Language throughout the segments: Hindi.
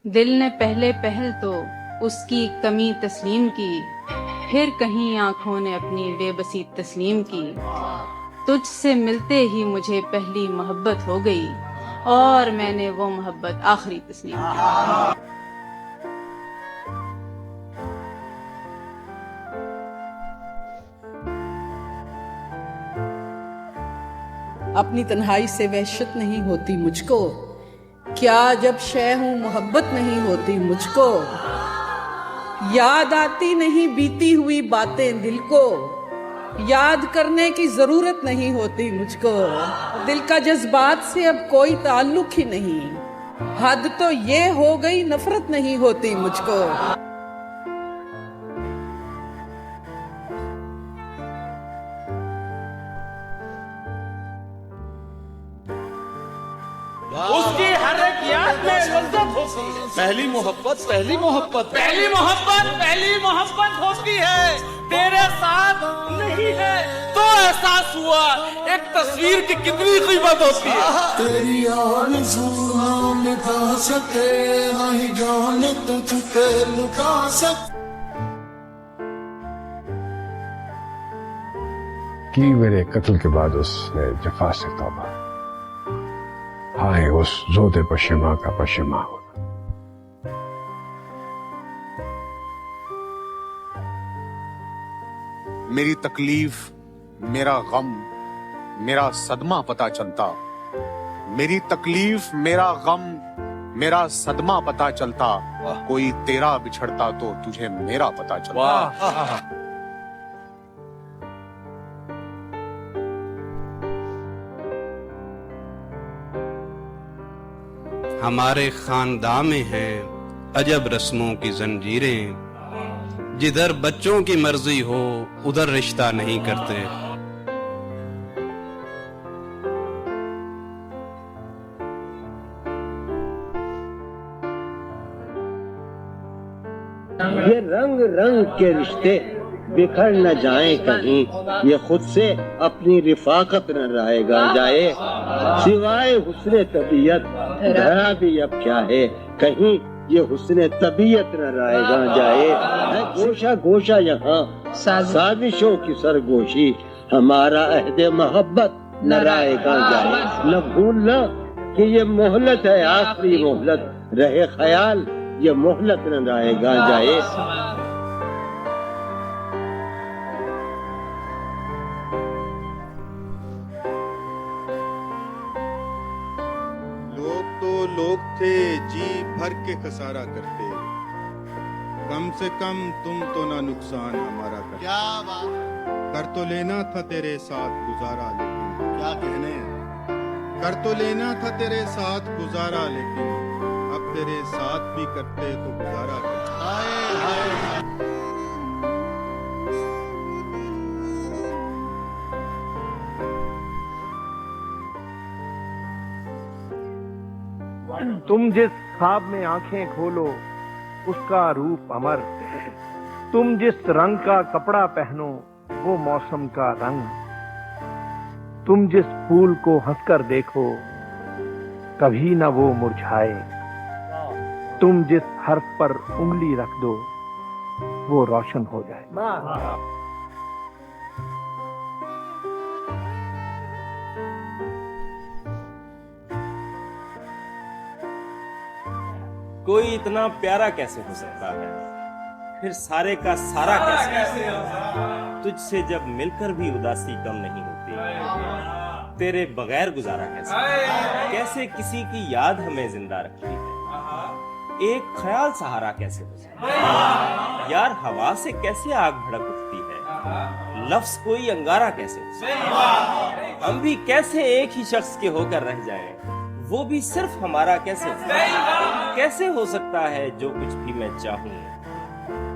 दिल ने पहले पहल तो उसकी कमी तस्लीम की, फिर कहीं आंखों ने अपनी बेबसी तस्लीम की। तुझसे मिलते ही मुझे पहली मोहब्बत हो गई, और मैंने वो मोहब्बत आखिरी तस्लीम की। अपनी तन्हाई से वहशत नहीं होती मुझको, क्या जब शय हूं मोहब्बत नहीं होती मुझको। याद आती नहीं बीती हुई बातें दिल को, याद करने की जरूरत नहीं होती मुझको। दिल का जज्बात से अब कोई ताल्लुक ही नहीं, हद तो ये हो गई नफरत नहीं होती मुझको। उसकी हर एक याद में लज्जत होती है। पहली मोहब्बत पहली मोहब्बत पहली मोहब्बत होती है, तेरे साथ नहीं है तो एहसास हुआ एक तस्वीर की कितनी कीमत होती है। तेरी आरज़ू ना मिटा सके, ना ही जान तुझसे लुटा सके। की मेरे कत्ल के बाद उसने जफा से तौबा, हाय उस जोदे पशिमा का पशिमा होना। मेरी तकलीफ, मेरा गम, मेरा सदमा पता चलता। मेरी तकलीफ, मेरा गम, मेरा सदमा पता चलता। कोई तेरा बिछड़ता तो तुझे मेरा पता चलता। हमारे खानदान में हैं अजब रस्मों की जंजीरें, जिधर बच्चों की मर्जी हो उधर रिश्ता नहीं करते। ये रंग रंग के रिश्ते बिखर न जाए कहीं, ये खुद से अपनी रिफाकत न रहेगा जाए। सिवाय हुस्ने तबीयत धरा भी अब क्या है, कहीं ये हुस्ने तबीयत न रहेगा जाए। है गोशा गोशा यहाँ साजिशों की सरगोशी, हमारा अहद मोहब्बत न रहेगा जाए। न भूलना कि ये मोहलत है आखिरी मोहलत, रहे ख्याल ये मोहलत न रहेगा जाए। लोग थे जी भर के खसारा करते, कम से कम तुम तो ना नुकसान हमारा करते। क्या बात, कर तो लेना था तेरे साथ गुजारा, लेकिन क्या कहने। कर तो लेना था तेरे साथ गुजारा, लेकिन अब तेरे साथ भी करते तो गुजारा करते। हाय हाय तुम जिस ख्वाब में आंखें खोलो उसका रूप अमर, तुम जिस रंग का कपड़ा पहनो वो मौसम का रंग, तुम जिस फूल को हंसकर देखो कभी ना वो मुरझाए, तुम जिस हर्फ पर उंगली रख दो वो रोशन हो जाए। कोई इतना प्यारा कैसे हो सकता है, फिर सारे का सारा कैसे। तुझसे जब मिलकर भी उदासी कम नहीं होती, तेरे बगैर गुजारा कैसे। कैसे किसी की याद हमें जिंदा रखती है, एक ख्याल सहारा कैसे हो सकता। यार हवा से कैसे आग भड़क उठती है, लफ्ज कोई अंगारा कैसे हो सकता। हम भी कैसे एक ही शख्स के होकर रह जाएं, वो भी सिर्फ हमारा कैसे हो सकता है। जो कुछ भी मैं चाहूं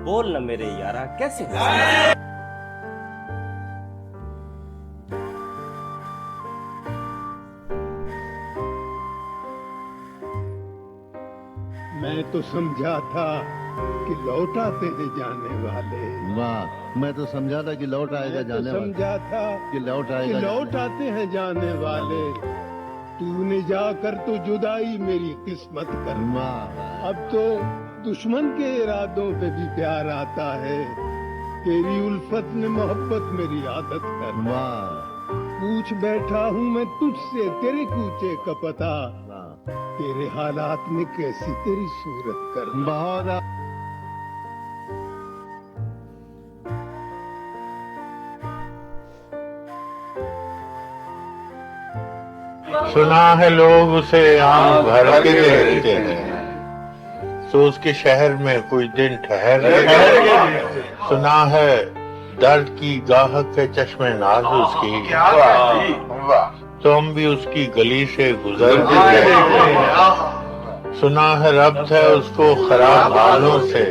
बोल न मेरे यारा कैसे हो सकता है। मैं तो समझा था कि लौट आते हैं जाने वाले। वाह, मैं तो समझा था कि लौट आएगा जाने वाले। समझा था कि लौट आएगा लौट आते हैं जाने वाले। तूने जाकर तो जुदाई मेरी किस्मत कर। वाह। अब तो दुश्मन के इरादों पे भी प्यार आता है। तेरी उल्फत ने मोहब्बत मेरी आदत कर। पूछ बैठा हूँ मैं तुझसे तेरे कूचे का पता, तेरे हालात में कैसी तेरी सूरत कर। बहुत सुना है लोग उसे आम भर के देखते हैं, तो उसके शहर में कुछ दिन ठहर के। सुना है दर्द की गाहक के चश्मे नाज उसकी, तो हम भी उसकी गली से गुजर के देखते हैं। सुना है रब्त है उसको खराब हालों से,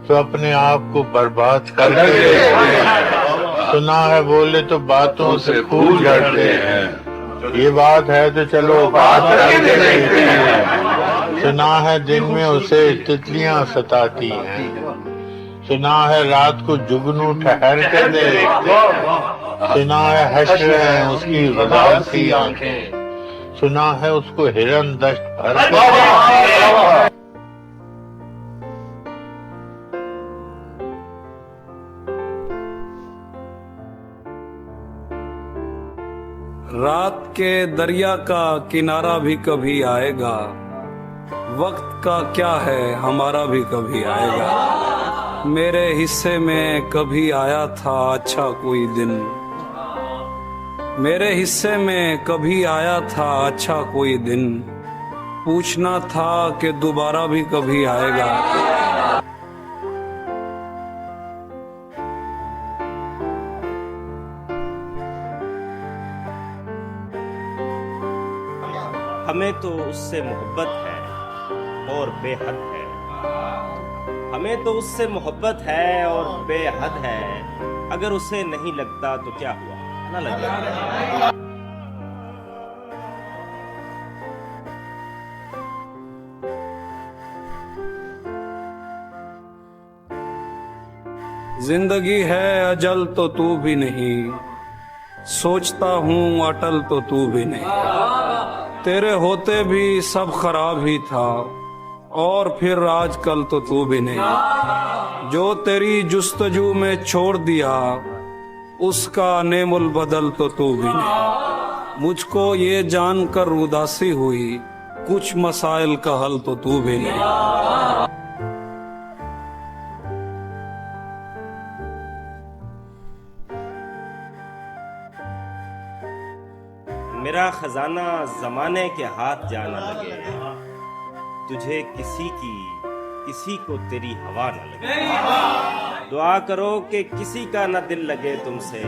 तो अपने आप को बर्बाद करके देखते हैं। सुना है बोले तो बातों से खूब लड़ते हैं, ये बात है तो चलो बात करके देखते हैं। सुना है दिन में उसे तितलियां सताती हैं, सुना है रात को जुगनू ठहर के देखते हैं। सुना है हंस रहे हैं उसकी गज़ाल सी आंखें, सुना है उसको हिरन दश्त भर के। रात के दरिया का किनारा भी कभी आएगा, वक्त का क्या है हमारा भी कभी आएगा। मेरे हिस्से में कभी आया था अच्छा कोई दिन, मेरे हिस्से में कभी आया था अच्छा कोई दिन, पूछना था कि दोबारा भी कभी आएगा। हमें तो उससे मोहब्बत है और बेहद है, हमें तो उससे मोहब्बत है और बेहद है। अगर उसे नहीं लगता तो क्या हुआ, ना लगे। जिंदगी है अजल तो तू भी नहीं, सोचता हूँ अटल तो तू भी नहीं। तेरे होते भी सब खराब ही था, और फिर आजकल तो तू भी नहीं। जो तेरी जुस्तजू में छोड़ दिया, उसका नेमुल बदल तो तू भी नहीं। मुझको ये जानकर उदासी हुई, कुछ मसाइल का हल तो तू भी नहीं। मेरा खजाना जमाने के हाथ जाना लगे, तुझे किसी को तेरी हवा न लगे। दुआ करो कि किसी का न दिल लगे तुमसे,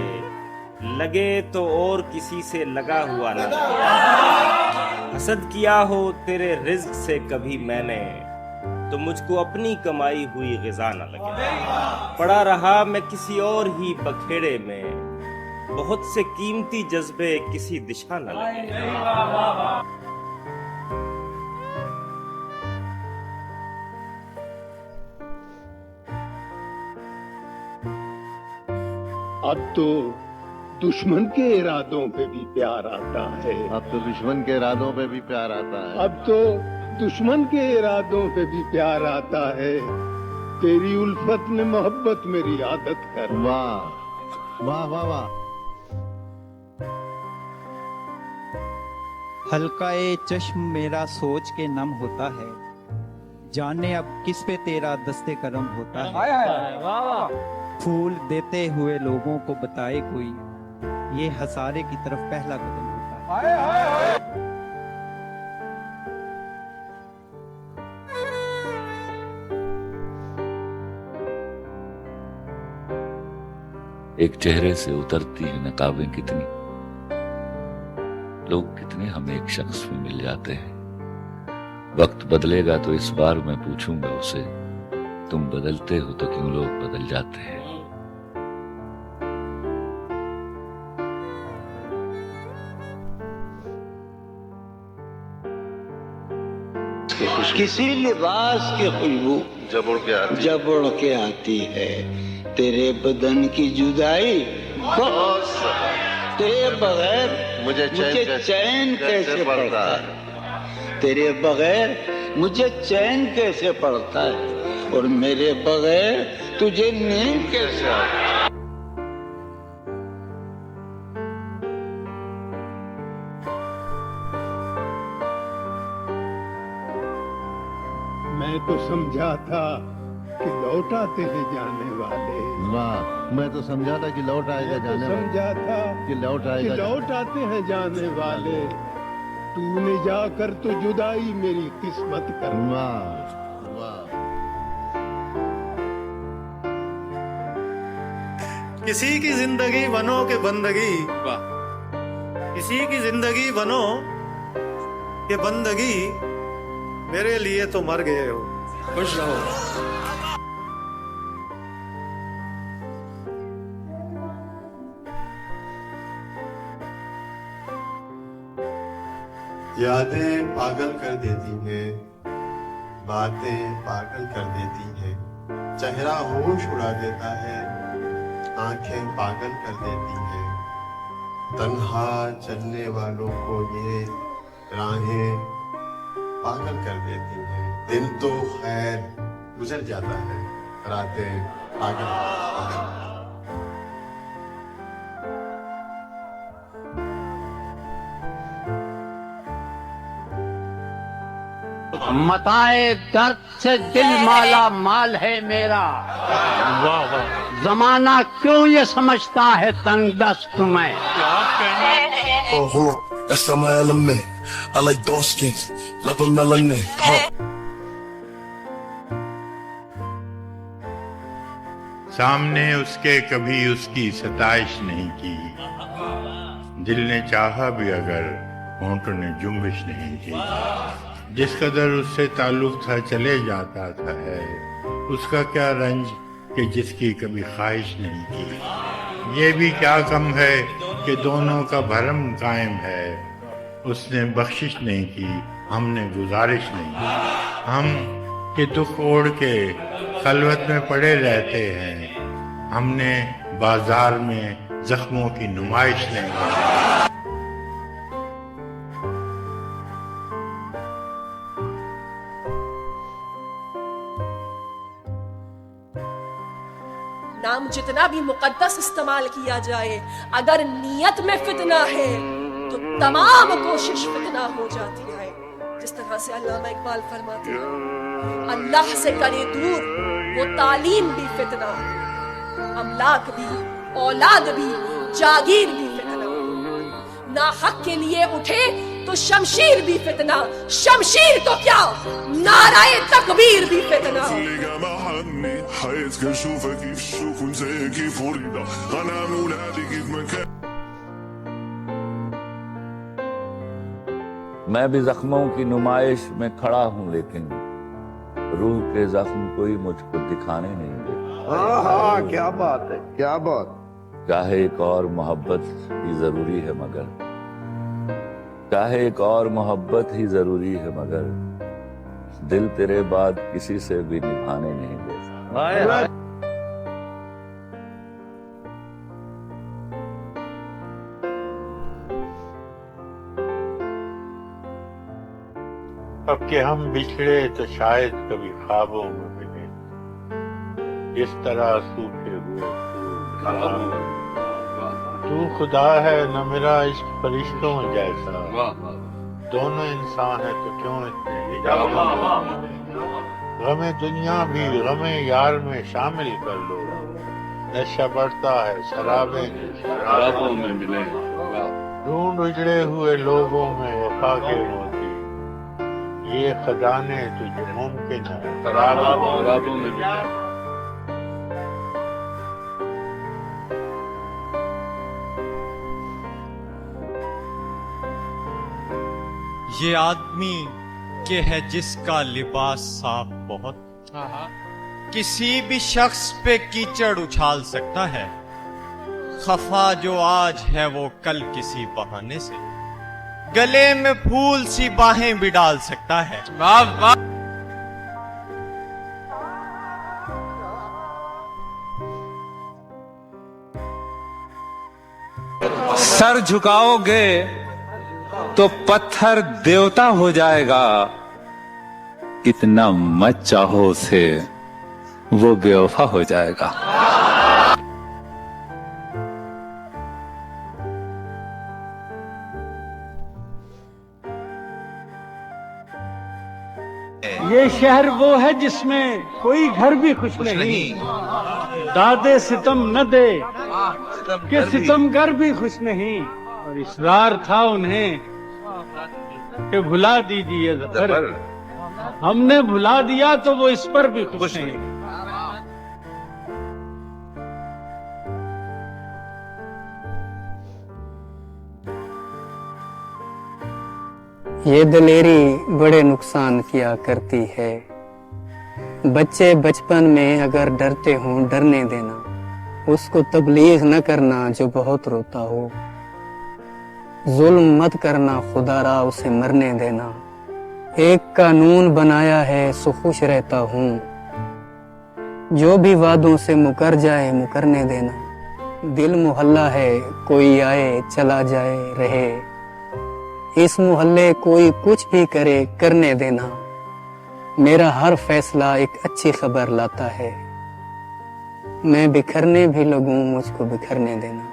लगे तो और किसी से लगा हुआ न लगे। हसद किया हो तेरे रिज्क से कभी मैंने, तो मुझको अपनी कमाई हुई ग़िज़ा न लगे। पड़ा रहा मैं किसी और ही बखेड़े में, बहुत से कीमती जज्बे किसी दिशा न लगे। अब तो दुश्मन के इरादों पे भी प्यार आता है। अब तो दुश्मन के इरादों पे भी प्यार आता है। अब तो दुश्मन के इरादों पे भी प्यार आता है। तेरी उल्फत ने मोहब्बत मेरी आदत कर। वाह वाह वाह वाह। हल्का-ए चश्म मेरा सोच के नम होता है, जाने अब किस पे तेरा दस्ते करम होता है। फूल देते हुए लोगों को बताए कोई, ये हसारे की तरफ पहला कदम होता है। एक चेहरे से उतरती है नकाबें कितनी, लोग कितने हम एक शख्स में मिल जाते हैं। वक्त बदलेगा तो इस बार मैं पूछूंगा उसे, तुम बदलते हो तो क्यों लोग बदल जाते हैं। किसी लिबास की खुशबू जब उड़ के आती है, तेरे बदन की जुदाई बहुत, तेरे बगैर मुझे चैन कैसे पड़ता है। तेरे बगैर मुझे चैन कैसे पड़ता है और मेरे बगैर तुझे नींद कैसे आती है? मैं तो समझा था कि लौट आते हैं जाने वाले। वाह, मैं तो समझा था कि लौट आएगा जाने वाले। समझा था कि लौट आएगा, कि लौट आते हैं जाने वाले। तूने जाकर तो जुदाई मेरी किस्मत कर। वाह वाह। किसी की जिंदगी बनो के बंदगी, किसी की जिंदगी बनो के बंदगी, मेरे लिए तो मर गए हो। खुश रहो। यादें पागल कर देती हैं, बातें पागल कर देती हैं, चेहरा होश उड़ा देता है, आंखें पागल कर देती हैं, तन्हा चलने वालों को ये राहें पागल कर देती हैं। दिन तो खैर गुजर जाता है, रातें पागल। मताए दर्द से दिल माला माल है मेरा। वाह वाह। जमाना क्यों ये समझता है तंग दस्त में। Oh, hold on. That's some element. I like dark skins. Love a melanin. सामने उसके कभी उसकी सताइश नहीं की, दिल ने चाहा भी अगर होंठों ने जुम्बिश नहीं की। जिस कदर उससे ताल्लुक था चले जाता था है, उसका क्या रंज कि जिसकी कभी ख्वाहिश नहीं की। ये भी क्या कम है कि दोनों का भरम कायम है, उसने बख्शिश नहीं की, हमने गुजारिश नहीं की। हम के दुख ओढ़ के खलवत में पड़े रहते हैं, हमने बाजार में जख्मों की नुमाइश नहीं की। नाम जितना भी मुकद्दस इस्तेमाल किया जाए, अगर नियत में फितना है तो तमाम कोशिश फितना हो जाती है। जिस तरह से अल्लामा इकबाल फरमाते हैं, अल्लाह से करे दूर वो तालीम भी फितना, अमलाक भी, औलाद भी, जागीर भी फितना। ना हक के लिए उठे तो शमशीर भी फितना, शमशीर तो क्या नाराए तकबीर भी फितना। मैं भी जख्मों की नुमाइश में खड़ा हूँ, लेकिन रूह के जख्म कोई मुझको दिखाने नहीं देता। हाँ, क्या बात है, क्या बात। चाहे एक और मोहब्बत ही जरूरी है मगर, चाहे एक और मोहब्बत ही जरूरी है मगर, दिल तेरे बाद किसी से भी निभाने नहीं देता। अब के हम बिछड़े तो शायद कभी ख्वाबों में मिले, इस तरह सूखे हुए तू खुदा है न मेरा इश्क फरिश्तों जैसा, दोनों इंसान है तो क्यों इतने गमे दुनिया भी गमे यार में शामिल कर लो, नशा बढ़ता है शराबों में मिले, ढूंढ उजड़े हुए लोगों में वफा के मोती, ये खजाने तुझे मुमकिन है शराबों में मिले। ये आदमी के है जिसका लिबास साफ बहुत, किसी भी शख्स पे कीचड़ उछाल सकता है, खफा जो आज है वो कल किसी बहाने से गले में फूल सी बाहें भी डाल सकता है। वाह वाह। सर झुकाओगे तो पत्थर देवता हो जाएगा, इतना मत चाहो उसे, वो बेवफा हो जाएगा। ये शहर वो है जिसमें कोई घर भी खुश नहीं, दादे सितम न दे कि सितमगर भी खुश नहीं। और इसरार था उन्हें कि भुला दीजिए ज़फ़र, हमने भुला दिया तो वो इस पर भी खुश नहीं। ये दलेरी बड़े नुकसान किया करती है। बच्चे बचपन में अगर डरते हों डरने देना, उसको तबलीग न करना जो बहुत रोता हो। जुल्म मत करना खुदारा उसे मरने देना, एक कानून बनाया है सो खुश रहता हूँ। जो भी वादों से मुकर जाए मुकरने देना, दिल मोहल्ला है कोई आए चला जाए रहे। इस मोहल्ले कोई कुछ भी करे करने देना, मेरा हर फैसला एक अच्छी खबर लाता है। मैं बिखरने भी लगूं मुझको बिखरने देना।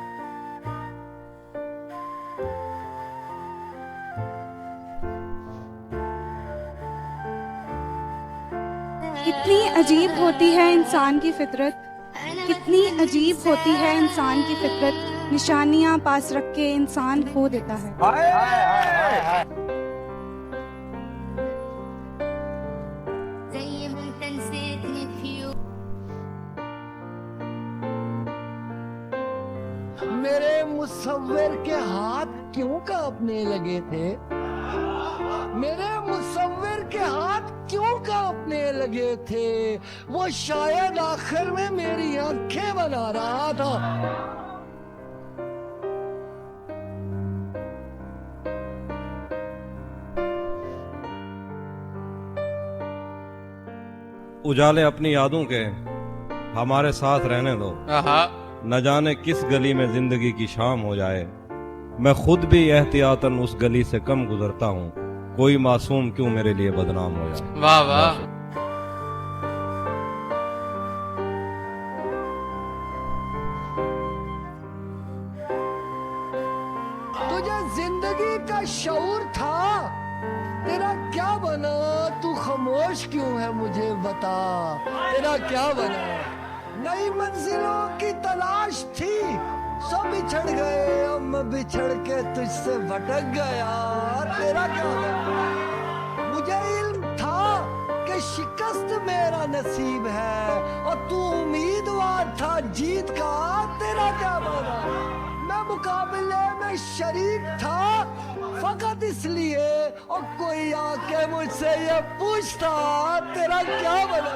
कितनी अजीब होती है इंसान की फितरत, कितनी अजीब होती है इंसान की फितरत। निशानियां पास रख के इंसान खो देता है। मेरे मुसव्विर के हाथ क्यों कांपने लगे थे? मेरे मुसव्विर के हाथ क्यों कांपने लगे थे? वो शायद आखिर में मेरी आंखें बना रहा था। उजाले अपनी यादों के हमारे साथ रहने दो। न जाने किस गली में जिंदगी की शाम हो जाए, मैं खुद भी एहतियातन उस गली से कम गुजरता हूँ। कोई मासूम क्यों मेरे लिए बदनाम हो जाए। वाह वाह। तुझे जिंदगी का शऊर था, तेरा क्या बना? तू खामोश क्यों है मुझे बता, तेरा क्या बना? नई मंजिलों की तलाश थी, सब बिछड़ गए, अब मैं बिछड़ के तुझसे भटक गया, तेरा क्या बना? मुझे इल्म था कि शिकस्त मेरा नसीब है, और तू उम्मीदवार था जीत का, तेरा क्या बना? मैं मुकाबले में शरीक था फकत इसलिए, और कोई आके मुझसे ये पूछता तेरा क्या बना?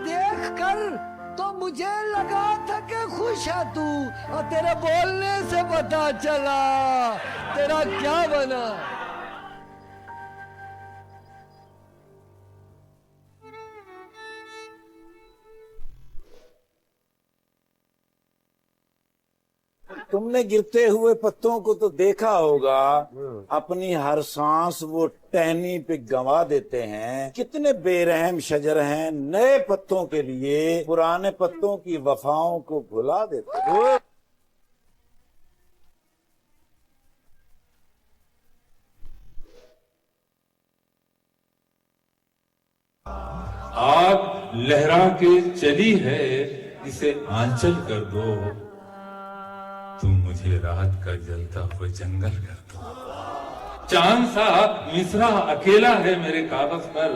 देख कर तो मुझे लगा था कि खुश है तू, और तेरे बोलने से पता चला तेरा क्या बना। तुमने गिरते हुए पत्तों को तो देखा होगा, अपनी हर सांस वो टहनी पे गंवा देते हैं। कितने बेरहम शजर हैं, नए पत्तों के लिए पुराने पत्तों की वफाओं को भुला देते हैं। आग लहरा के चली है, इसे आंचल कर दो, तुम मुझे रात का जलता हुआ जंगल कर दो। चांद सा मिसरा अकेला है मेरे कागज पर,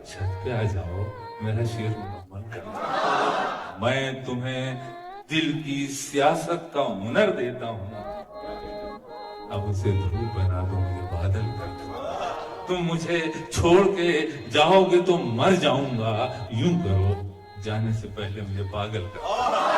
छत पे आ जाओ मेरा शेर मुकम्मल कर दो। मैं तुम्हें दिल की सियासत का हुनर देता हूँ, अब उसे धूप बना दो, मुझे बादल कर दो। तुम मुझे छोड़ के जाओगे तो मर जाऊंगा, यूं करो जाने से पहले मुझे पागल कर दो।